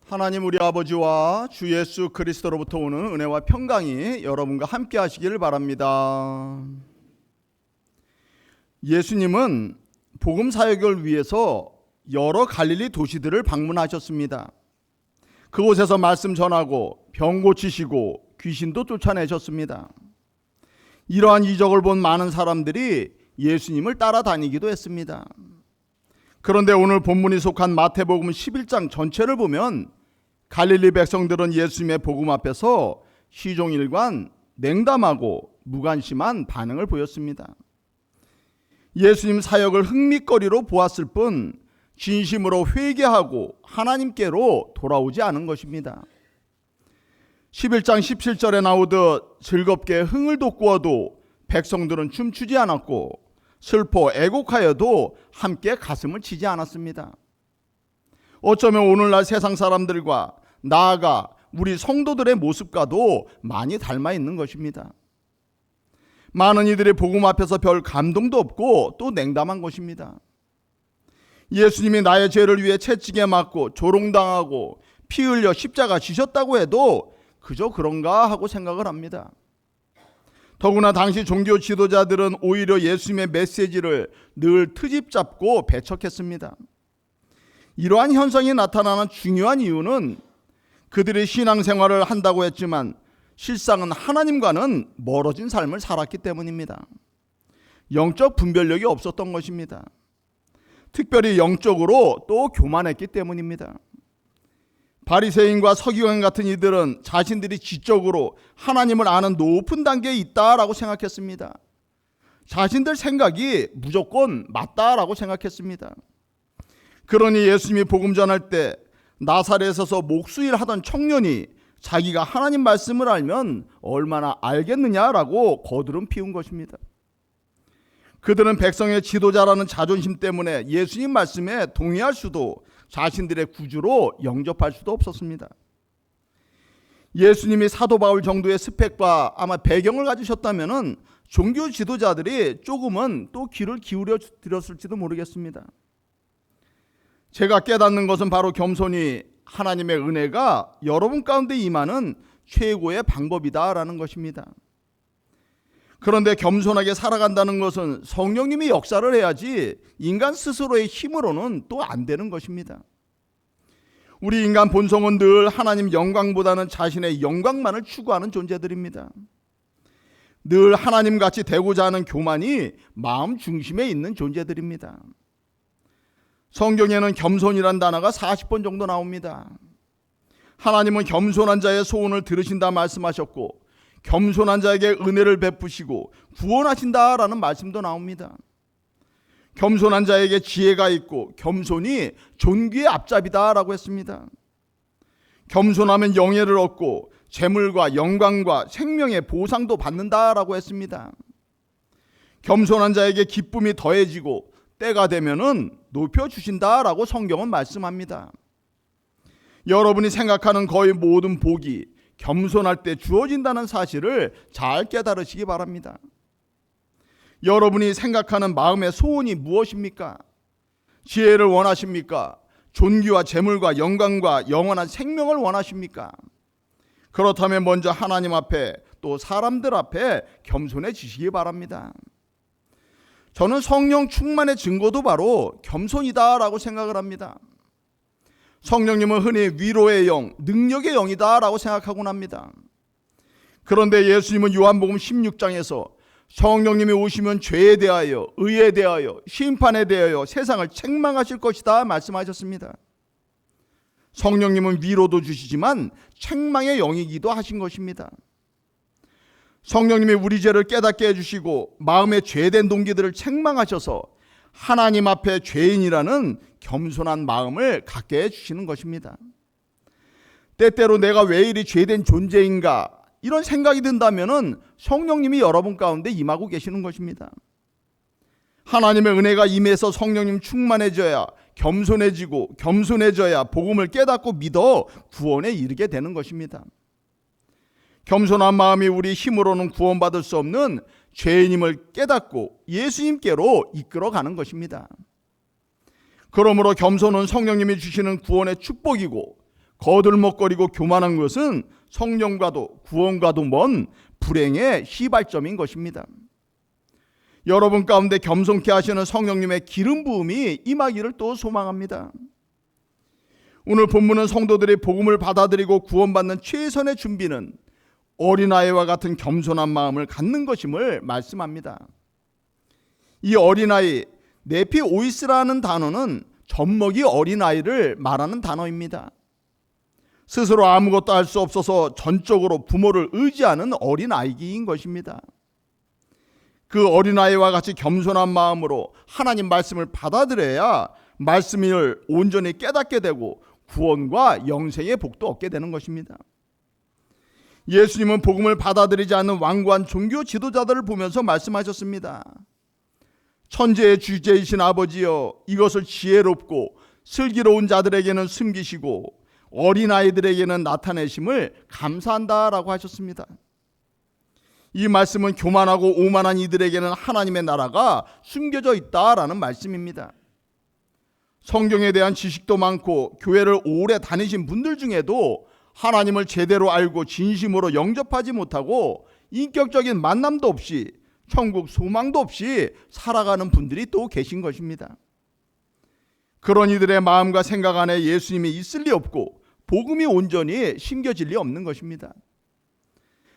하나님 우리 아버지와 주 예수 그리스도로부터 오는 은혜와 평강이 여러분과 함께 하시기를 바랍니다. 예수님은 복음 사역을 위해서 여러 갈릴리 도시들을 방문하셨습니다. 그곳에서 말씀 전하고 병 고치시고 귀신도 쫓아내셨습니다. 이러한 이적을 본 많은 사람들이 예수님을 따라다니기도 했습니다. 그런데 오늘 본문이 속한 마태복음 11장 전체를 보면 갈릴리 백성들은 예수님의 복음 앞에서 시종일관 냉담하고 무관심한 반응을 보였습니다. 예수님 사역을 흥미거리로 보았을 뿐 진심으로 회개하고 하나님께로 돌아오지 않은 것입니다. 11장 17절에 나오듯 즐겁게 흥을 돋구어도 백성들은 춤추지 않았고 슬퍼 애곡하여도 함께 가슴을 치지 않았습니다. 어쩌면 오늘날 세상 사람들과 나아가 우리 성도들의 모습과도 많이 닮아 있는 것입니다. 많은 이들이 복음 앞에서 별 감동도 없고 또 냉담한 것입니다. 예수님이 나의 죄를 위해 채찍에 맞고 조롱당하고 피 흘려 십자가 지셨다고 해도 그저 그런가 하고 생각을 합니다. 더구나 당시 종교 지도자들은 오히려 예수님의 메시지를 늘 트집 잡고 배척했습니다. 이러한 현상이 나타나는 중요한 이유는 그들이 신앙생활을 한다고 했지만 실상은 하나님과는 멀어진 삶을 살았기 때문입니다. 영적 분별력이 없었던 것입니다. 특별히 영적으로 또 교만했기 때문입니다. 바리새인과 서기관 같은 이들은 자신들이 지적으로 하나님을 아는 높은 단계에 있다라고 생각했습니다. 자신들 생각이 무조건 맞다라고 생각했습니다. 그러니 예수님이 복음 전할 때 나사렛에서 목수일 하던 청년이 자기가 하나님 말씀을 알면 얼마나 알겠느냐라고 거드름 피운 것입니다. 그들은 백성의 지도자라는 자존심 때문에 예수님 말씀에 동의할 수도 자신들의 구주로 영접할 수도 없었습니다. 예수님이 사도 바울 정도의 스펙과 아마 배경을 가지셨다면 종교 지도자들이 조금은 또 귀를 기울여 드렸을지도 모르겠습니다. 제가 깨닫는 것은 바로 겸손히 하나님의 은혜가 여러분 가운데 임하는 최고의 방법이다라는 것입니다. 그런데 겸손하게 살아간다는 것은 성령님이 역사를 해야지 인간 스스로의 힘으로는 또 안 되는 것입니다. 우리 인간 본성은 늘 하나님 영광보다는 자신의 영광만을 추구하는 존재들입니다. 늘 하나님같이 되고자 하는 교만이 마음 중심에 있는 존재들입니다. 성경에는 겸손이란 단어가 40번 정도 나옵니다. 하나님은 겸손한 자의 소원을 들으신다 말씀하셨고 겸손한 자에게 은혜를 베푸시고 구원하신다라는 말씀도 나옵니다. 겸손한 자에게 지혜가 있고 겸손이 존귀의 앞잡이다라고 했습니다. 겸손하면 영예를 얻고 재물과 영광과 생명의 보상도 받는다라고 했습니다. 겸손한 자에게 기쁨이 더해지고 때가 되면은 높여주신다라고 성경은 말씀합니다. 여러분이 생각하는 거의 모든 복이 겸손할 때 주어진다는 사실을 잘 깨달으시기 바랍니다. 여러분이 생각하는 마음의 소원이 무엇입니까? 지혜를 원하십니까? 존귀와 재물과 영광과 영원한 생명을 원하십니까? 그렇다면 먼저 하나님 앞에 또 사람들 앞에 겸손해지시기 바랍니다. 저는 성령 충만의 증거도 바로 겸손이다라고 생각을 합니다. 성령님은 흔히 위로의 영, 능력의 영이다라고 생각하곤 합니다. 그런데 예수님은 요한복음 16장에서 성령님이 오시면 죄에 대하여, 의에 대하여, 심판에 대하여 세상을 책망하실 것이다 말씀하셨습니다. 성령님은 위로도 주시지만 책망의 영이기도 하신 것입니다. 성령님이 우리 죄를 깨닫게 해주시고 마음의 죄된 동기들을 책망하셔서 하나님 앞에 죄인이라는 겸손한 마음을 갖게 해주시는 것입니다. 때때로 내가 왜 이리 죄된 존재인가 이런 생각이 든다면 성령님이 여러분 가운데 임하고 계시는 것입니다. 하나님의 은혜가 임해서 성령님 충만해져야 겸손해지고 겸손해져야 복음을 깨닫고 믿어 구원에 이르게 되는 것입니다. 겸손한 마음이 우리 힘으로는 구원받을 수 없는 죄인임을 깨닫고 예수님께로 이끌어가는 것입니다. 그러므로 겸손은 성령님이 주시는 구원의 축복이고 거들먹거리고 교만한 것은 성령과도 구원과도 먼 불행의 시발점인 것입니다. 여러분 가운데 겸손케 하시는 성령님의 기름 부음이 임하기를 또 소망합니다. 오늘 본문은 성도들이 복음을 받아들이고 구원받는 최선의 준비는 어린아이와 같은 겸손한 마음을 갖는 것임을 말씀합니다. 이 어린아이, 네피오이스라는 단어는 젖먹이 어린아이를 말하는 단어입니다. 스스로 아무것도 할 수 없어서 전적으로 부모를 의지하는 어린아이인 것입니다. 그 어린아이와 같이 겸손한 마음으로 하나님 말씀을 받아들여야 말씀을 온전히 깨닫게 되고 구원과 영생의 복도 얻게 되는 것입니다. 예수님은 복음을 받아들이지 않는 완고한 종교 지도자들을 보면서 말씀하셨습니다. 천지의 주제이신 아버지여, 이것을 지혜롭고 슬기로운 자들에게는 숨기시고 어린아이들에게는 나타내심을 감사한다라고 하셨습니다. 이 말씀은 교만하고 오만한 이들에게는 하나님의 나라가 숨겨져 있다라는 말씀입니다. 성경에 대한 지식도 많고 교회를 오래 다니신 분들 중에도 하나님을 제대로 알고 진심으로 영접하지 못하고 인격적인 만남도 없이 천국 소망도 없이 살아가는 분들이 또 계신 것입니다. 그런 이들의 마음과 생각 안에 예수님이 있을 리 없고 복음이 온전히 심겨질 리 없는 것입니다.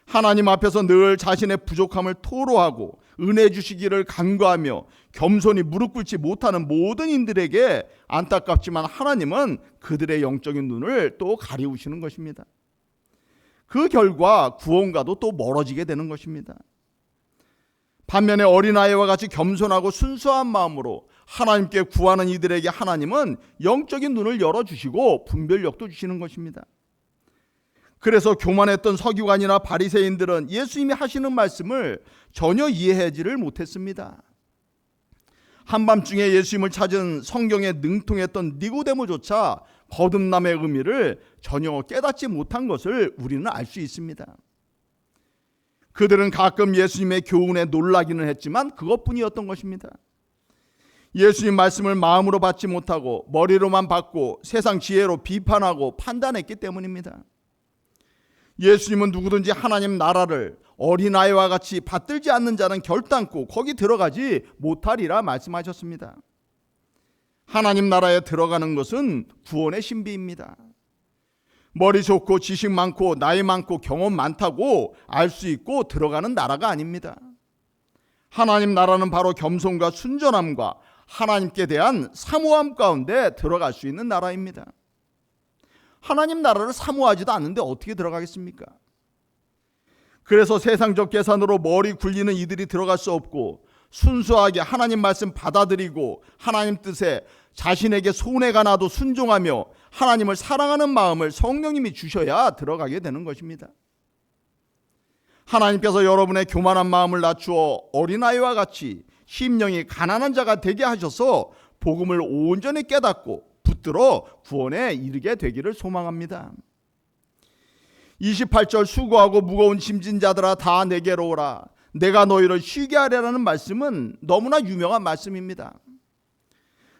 하나님 앞에서 늘 자신의 부족함을 토로하고 은혜 주시기를 간구하며 겸손히 무릎 꿇지 못하는 모든 이들에게 안타깝지만 하나님은 그들의 영적인 눈을 또 가리우시는 것입니다. 그 결과 구원과도 또 멀어지게 되는 것입니다. 반면에 어린아이와 같이 겸손하고 순수한 마음으로 하나님께 구하는 이들에게 하나님은 영적인 눈을 열어주시고 분별력도 주시는 것입니다. 그래서 교만했던 서기관이나 바리새인들은 예수님이 하시는 말씀을 전혀 이해하지를 못했습니다. 한밤중에 예수님을 찾은 성경에 능통했던 니고데모조차 거듭남의 의미를 전혀 깨닫지 못한 것을 우리는 알 수 있습니다. 그들은 가끔 예수님의 교훈에 놀라기는 했지만 그것뿐이었던 것입니다. 예수님 말씀을 마음으로 받지 못하고 머리로만 받고 세상 지혜로 비판하고 판단했기 때문입니다. 예수님은 누구든지 하나님 나라를 어린아이와 같이 받들지 않는 자는 결단코 거기 들어가지 못하리라 말씀하셨습니다. 하나님 나라에 들어가는 것은 구원의 신비입니다. 머리 좋고 지식 많고 나이 많고 경험 많다고 알 수 있고 들어가는 나라가 아닙니다. 하나님 나라는 바로 겸손과 순전함과 하나님께 대한 사모함 가운데 들어갈 수 있는 나라입니다. 하나님 나라를 사모하지도 않는데 어떻게 들어가겠습니까? 그래서 세상적 계산으로 머리 굴리는 이들이 들어갈 수 없고 순수하게 하나님 말씀 받아들이고 하나님 뜻에 자신에게 손해가 나도 순종하며 하나님을 사랑하는 마음을 성령님이 주셔야 들어가게 되는 것입니다. 하나님께서 여러분의 교만한 마음을 낮추어 어린아이와 같이 심령이 가난한 자가 되게 하셔서 복음을 온전히 깨닫고 붙들어 구원에 이르게 되기를 소망합니다. 28절 수고하고 무거운 짐진 자들아 다 내게로 오라 내가 너희를 쉬게 하리라는 말씀은 너무나 유명한 말씀입니다.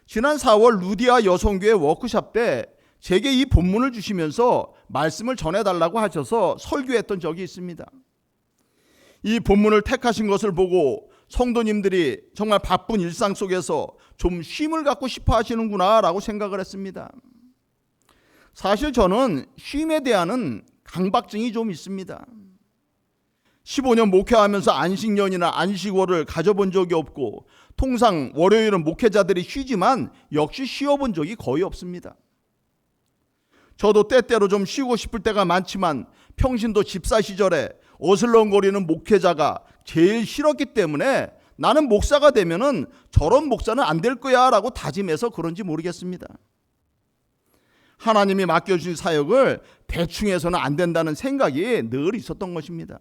지난 4월 루디아 여성교회 워크숍 때 제게 이 본문을 주시면서 말씀을 전해달라고 하셔서 설교했던 적이 있습니다. 이 본문을 택하신 것을 보고 성도님들이 정말 바쁜 일상 속에서 좀 쉼을 갖고 싶어 하시는구나 라고 생각을 했습니다. 사실 저는 쉼에 대한 강박증이 좀 있습니다. 15년 목회하면서 안식년이나 안식월을 가져본 적이 없고 통상 월요일은 목회자들이 쉬지만 역시 쉬어본 적이 거의 없습니다. 저도 때때로 좀 쉬고 싶을 때가 많지만 평신도 집사 시절에 어슬렁거리는 목회자가 제일 싫었기 때문에 나는 목사가 되면은 저런 목사는 안 될 거야 라고 다짐해서 그런지 모르겠습니다. 하나님이 맡겨주신 사역을 대충 해서는 안 된다는 생각이 늘 있었던 것입니다.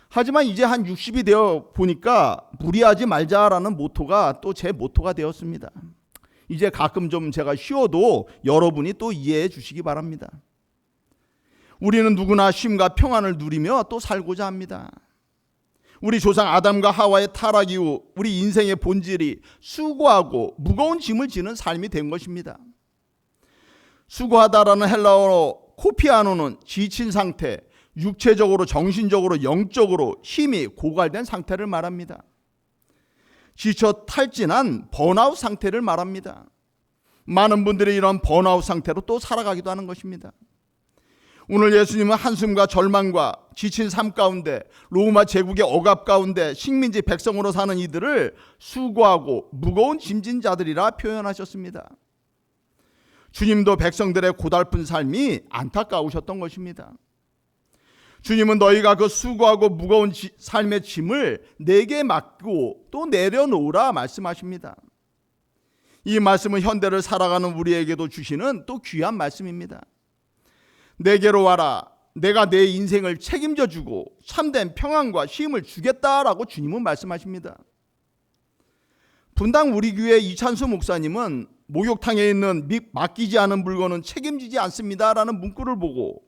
하지만 이제 한 60이 되어 보니까 무리하지 말자라는 모토가 또 제 모토가 되었습니다. 이제 가끔 좀 제가 쉬어도 여러분이 또 이해해 주시기 바랍니다. 우리는 누구나 쉼과 평안을 누리며 또 살고자 합니다. 우리 조상 아담과 하와의 타락 이후 우리 인생의 본질이 수고하고 무거운 짐을 지는 삶이 된 것입니다. 수고하다라는 헬라어로 코피아노는 지친 상태, 육체적으로, 정신적으로, 영적으로 힘이 고갈된 상태를 말합니다. 지쳐 탈진한 번아웃 상태를 말합니다. 많은 분들이 이런 번아웃 상태로 또 살아가기도 하는 것입니다. 오늘 예수님은 한숨과 절망과 지친 삶 가운데, 로마 제국의 억압 가운데 식민지 백성으로 사는 이들을 수고하고 무거운 짐진 자들이라 표현하셨습니다. 주님도 백성들의 고달픈 삶이 안타까우셨던 것입니다. 주님은 너희가 그 수고하고 무거운 삶의 짐을 내게 맡고 또 내려놓으라 말씀하십니다. 이 말씀은 현대를 살아가는 우리에게도 주시는 또 귀한 말씀입니다. 내게로 와라. 내가 내 인생을 책임져 주고 참된 평안과 쉼을 주겠다라고 주님은 말씀하십니다. 분당 우리 교회 이찬수 목사님은 목욕탕에 있는 맡기지 않은 물건은 책임지지 않습니다라는 문구를 보고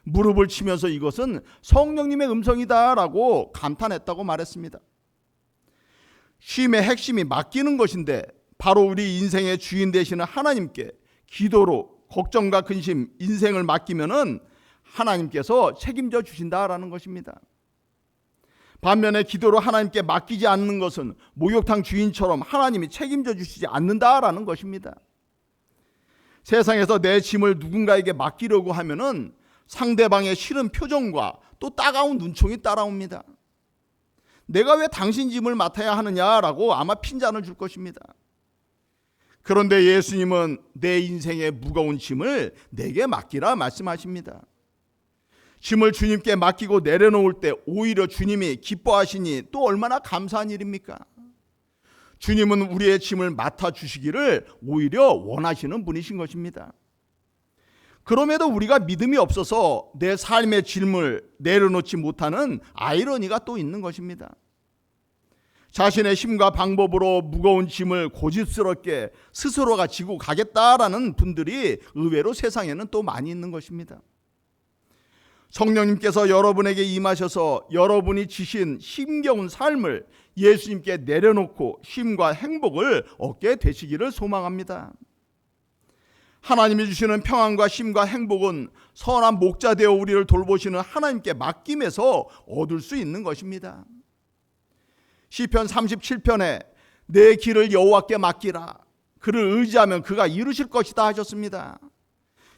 무릎을 치면서 이것은 성령님의 음성이다라고 감탄했다고 말했습니다. 쉼의 핵심이 맡기는 것인데 바로 우리 인생의 주인 되시는 하나님께 기도로 걱정과 근심, 인생을 맡기면은 하나님께서 책임져 주신다라는 것입니다. 반면에 기도로 하나님께 맡기지 않는 것은 목욕탕 주인처럼 하나님이 책임져 주시지 않는다라는 것입니다. 세상에서 내 짐을 누군가에게 맡기려고 하면은 상대방의 싫은 표정과 또 따가운 눈총이 따라옵니다. 내가 왜 당신 짐을 맡아야 하느냐라고 아마 핀잔을 줄 것입니다. 그런데 예수님은 내 인생의 무거운 짐을 내게 맡기라 말씀하십니다. 짐을 주님께 맡기고 내려놓을 때 오히려 주님이 기뻐하시니 또 얼마나 감사한 일입니까? 주님은 우리의 짐을 맡아주시기를 오히려 원하시는 분이신 것입니다. 그럼에도 우리가 믿음이 없어서 내 삶의 짐을 내려놓지 못하는 아이러니가 또 있는 것입니다. 자신의 힘과 방법으로 무거운 짐을 고집스럽게 스스로가 지고 가겠다라는 분들이 의외로 세상에는 또 많이 있는 것입니다. 성령님께서 여러분에게 임하셔서 여러분이 지신 힘겨운 삶을 예수님께 내려놓고 쉼과 행복을 얻게 되시기를 소망합니다. 하나님이 주시는 평안과 쉼과 행복은 선한 목자 되어 우리를 돌보시는 하나님께 맡김에서 얻을 수 있는 것입니다. 시편 37편에 내 길을 여호와께 맡기라. 그를 의지하면 그가 이루실 것이다 하셨습니다.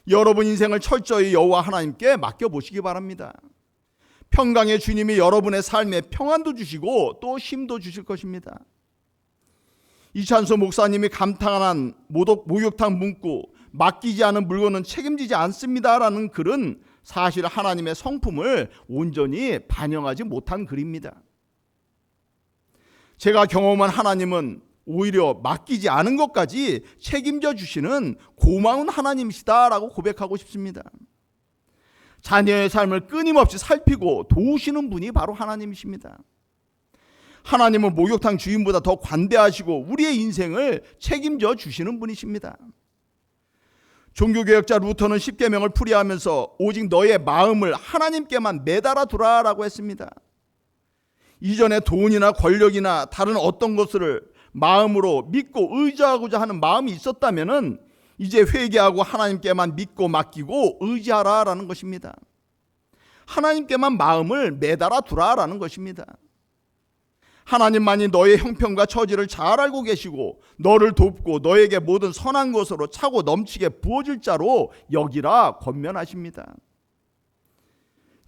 여러분 인생을 철저히 여호와 하나님께 맡겨보시기 바랍니다. 평강의 주님이 여러분의 삶에 평안도 주시고 또 힘도 주실 것입니다. 이찬수 목사님이 감탄한 목욕탕 문구 맡기지 않은 물건은 책임지지 않습니다라는 글은 사실 하나님의 성품을 온전히 반영하지 못한 글입니다. 제가 경험한 하나님은 오히려 맡기지 않은 것까지 책임져 주시는 고마운 하나님이시다라고 고백하고 싶습니다. 자녀의 삶을 끊임없이 살피고 도우시는 분이 바로 하나님이십니다. 하나님은 목욕탕 주인보다 더 관대하시고 우리의 인생을 책임져 주시는 분이십니다. 종교개혁자 루터는 십계명을 풀이하면서 오직 너의 마음을 하나님께만 매달아 두라라고 했습니다. 이전에 돈이나 권력이나 다른 어떤 것을 마음으로 믿고 의지하고자 하는 마음이 있었다면은 이제 회개하고 하나님께만 믿고 맡기고 의지하라라는 것입니다. 하나님께만 마음을 매달아 두라라는 것입니다. 하나님만이 너의 형편과 처지를 잘 알고 계시고 너를 돕고 너에게 모든 선한 것으로 차고 넘치게 부어줄 자로 여기라 권면하십니다.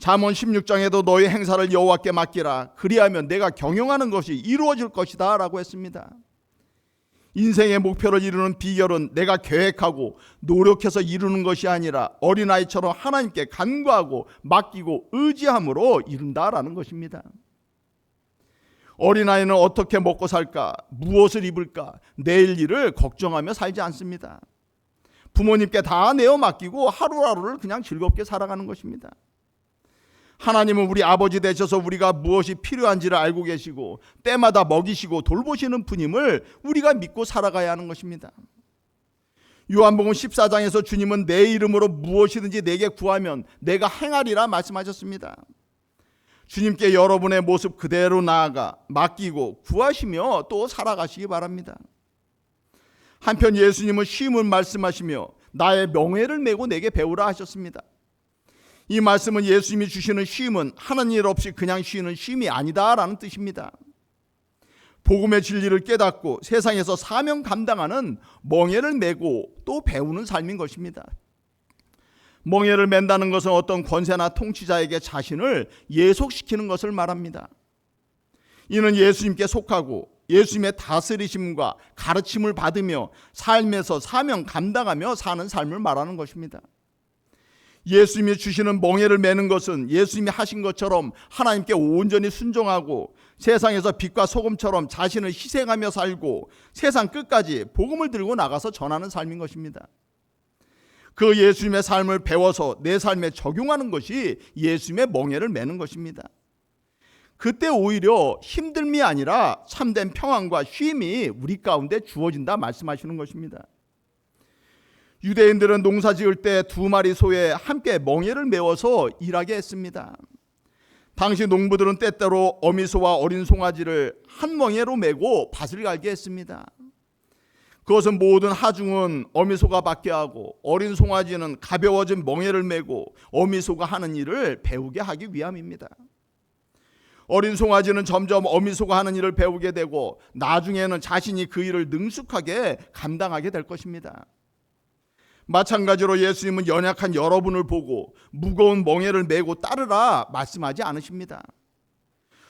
잠언 16장에도 너의 행사를 여호와께 맡기라. 그리하면 내가 경영하는 것이 이루어질 것이다 라고 했습니다. 인생의 목표를 이루는 비결은 내가 계획하고 노력해서 이루는 것이 아니라 어린아이처럼 하나님께 간구하고 맡기고 의지함으로 이룬다라는 것입니다. 어린아이는 어떻게 먹고 살까? 무엇을 입을까? 내일 일을 걱정하며 살지 않습니다. 부모님께 다 내어 맡기고 하루하루를 그냥 즐겁게 살아가는 것입니다. 하나님은 우리 아버지 되셔서 우리가 무엇이 필요한지를 알고 계시고 때마다 먹이시고 돌보시는 분임을 우리가 믿고 살아가야 하는 것입니다. 요한복음 14장에서 주님은 내 이름으로 무엇이든지 내게 구하면 내가 행하리라 말씀하셨습니다. 주님께 여러분의 모습 그대로 나아가 맡기고 구하시며 또 살아가시기 바랍니다. 한편 예수님은 쉼을 말씀하시며 나의 명예를 메고 내게 배우라 하셨습니다. 이 말씀은 예수님이 주시는 쉼은 하는 일 없이 그냥 쉬는 쉼이 아니다라는 뜻입니다. 복음의 진리를 깨닫고 세상에서 사명 감당하는 멍에를 메고 또 배우는 삶인 것입니다. 멍에를 맨다는 것은 어떤 권세나 통치자에게 자신을 예속시키는 것을 말합니다. 이는 예수님께 속하고 예수님의 다스리심과 가르침을 받으며 삶에서 사명 감당하며 사는 삶을 말하는 것입니다. 예수님이 주시는 멍에를 메는 것은 예수님이 하신 것처럼 하나님께 온전히 순종하고 세상에서 빛과 소금처럼 자신을 희생하며 살고 세상 끝까지 복음을 들고 나가서 전하는 삶인 것입니다. 그 예수님의 삶을 배워서 내 삶에 적용하는 것이 예수님의 멍에를 메는 것입니다. 그때 오히려 힘듦이 아니라 참된 평안과 쉼이 우리 가운데 주어진다 말씀하시는 것입니다. 유대인들은 농사 지을 때 2마리 소에 함께 멍에를 메워서 일하게 했습니다. 당시 농부들은 때때로 어미소와 어린 송아지를 한 멍에로 메고 밭을 갈게 했습니다. 그것은 모든 하중은 어미소가 받게 하고 어린 송아지는 가벼워진 멍에를 메고 어미소가 하는 일을 배우게 하기 위함입니다. 어린 송아지는 점점 어미소가 하는 일을 배우게 되고 나중에는 자신이 그 일을 능숙하게 감당하게 될 것입니다. 마찬가지로 예수님은 연약한 여러분을 보고 무거운 멍에를 메고 따르라 말씀하지 않으십니다.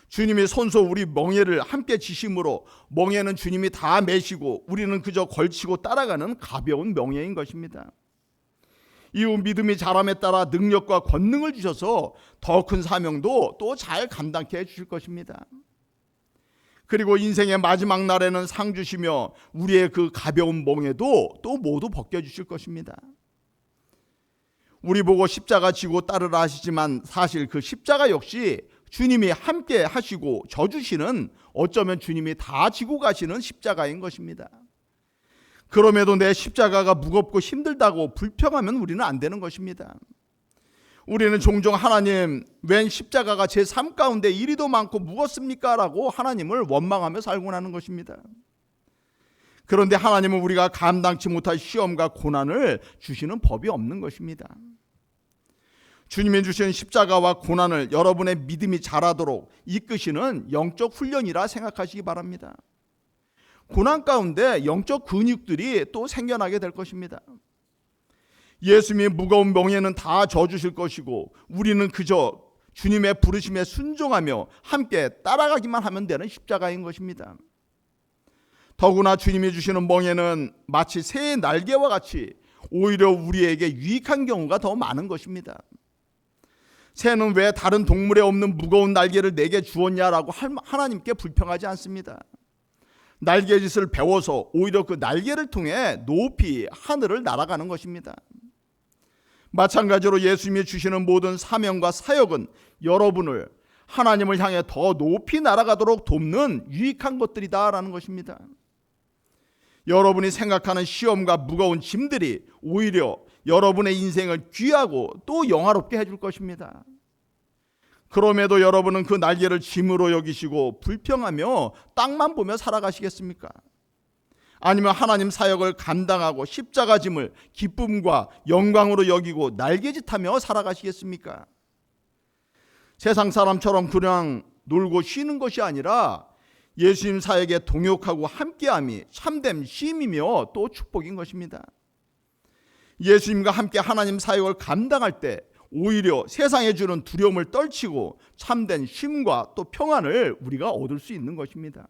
주님이 손소 우리 멍에를 함께 지심으로 멍에는 주님이 다 메시고 우리는 그저 걸치고 따라가는 가벼운 멍에인 것입니다. 이후 믿음이 자람에 따라 능력과 권능을 주셔서 더 큰 사명도 또 잘 감당케 해주실 것입니다. 그리고 인생의 마지막 날에는 상 주시며 우리의 그 가벼운 멍에도 또 모두 벗겨주실 것입니다. 우리 보고 십자가 지고 따르라 하시지만 사실 그 십자가 역시 주님이 함께 하시고 져주시는 어쩌면 주님이 다 지고 가시는 십자가인 것입니다. 그럼에도 내 십자가가 무겁고 힘들다고 불평하면 우리는 안 되는 것입니다. 우리는 종종 하나님 웬 십자가가 제 삶 가운데 이리도 많고 무겁습니까? 라고 하나님을 원망하며 살곤 하는 것입니다. 그런데 하나님은 우리가 감당치 못할 시험과 고난을 주시는 법이 없는 것입니다. 주님이 주신 십자가와 고난을 여러분의 믿음이 자라도록 이끄시는 영적 훈련이라 생각하시기 바랍니다. 고난 가운데 영적 근육들이 또 생겨나게 될 것입니다. 예수님이 무거운 멍에는 다 져주실 것이고 우리는 그저 주님의 부르심에 순종하며 함께 따라가기만 하면 되는 십자가인 것입니다. 더구나 주님이 주시는 멍에는 마치 새의 날개와 같이 오히려 우리에게 유익한 경우가 더 많은 것입니다. 새는 왜 다른 동물에 없는 무거운 날개를 내게 주었냐라고 하나님께 불평하지 않습니다. 날개짓을 배워서 오히려 그 날개를 통해 높이 하늘을 날아가는 것입니다. 마찬가지로 예수님이 주시는 모든 사명과 사역은 여러분을 하나님을 향해 더 높이 날아가도록 돕는 유익한 것들이다라는 것입니다. 여러분이 생각하는 시험과 무거운 짐들이 오히려 여러분의 인생을 귀하고 또 영화롭게 해줄 것입니다. 그럼에도 여러분은 그 날개를 짐으로 여기시고 불평하며 땅만 보며 살아가시겠습니까? 아니면 하나님 사역을 감당하고 십자가 짐을 기쁨과 영광으로 여기고 날개짓하며 살아가시겠습니까? 세상 사람처럼 그냥 놀고 쉬는 것이 아니라 예수님 사역에 동역하고 함께함이 참된 쉼이며 또 축복인 것입니다. 예수님과 함께 하나님 사역을 감당할 때 오히려 세상에 주는 두려움을 떨치고 참된 쉼과 또 평안을 우리가 얻을 수 있는 것입니다.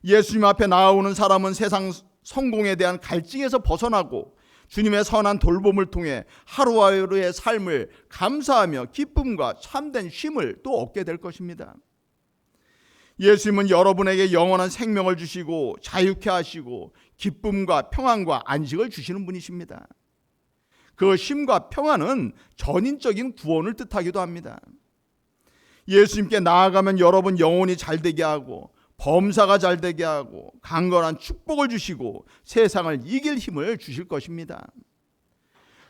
예수님 앞에 나아오는 사람은 세상 성공에 대한 갈증에서 벗어나고 주님의 선한 돌봄을 통해 하루하루의 삶을 감사하며 기쁨과 참된 쉼을 또 얻게 될 것입니다. 예수님은 여러분에게 영원한 생명을 주시고 자유케 하시고 기쁨과 평안과 안식을 주시는 분이십니다. 그 쉼과 평안은 전인적인 구원을 뜻하기도 합니다. 예수님께 나아가면 여러분 영혼이 잘되게 하고 범사가 잘되게 하고 강건한 축복을 주시고 세상을 이길 힘을 주실 것입니다.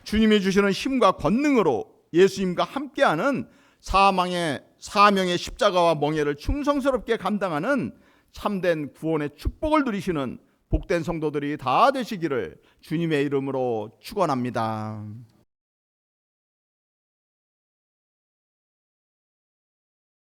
주님이 주시는 힘과 권능으로 예수님과 함께하는 사명의 십자가와 멍에를 충성스럽게 감당하는 참된 구원의 축복을 누리시는 복된 성도들이 다 되시기를 주님의 이름으로 축원합니다.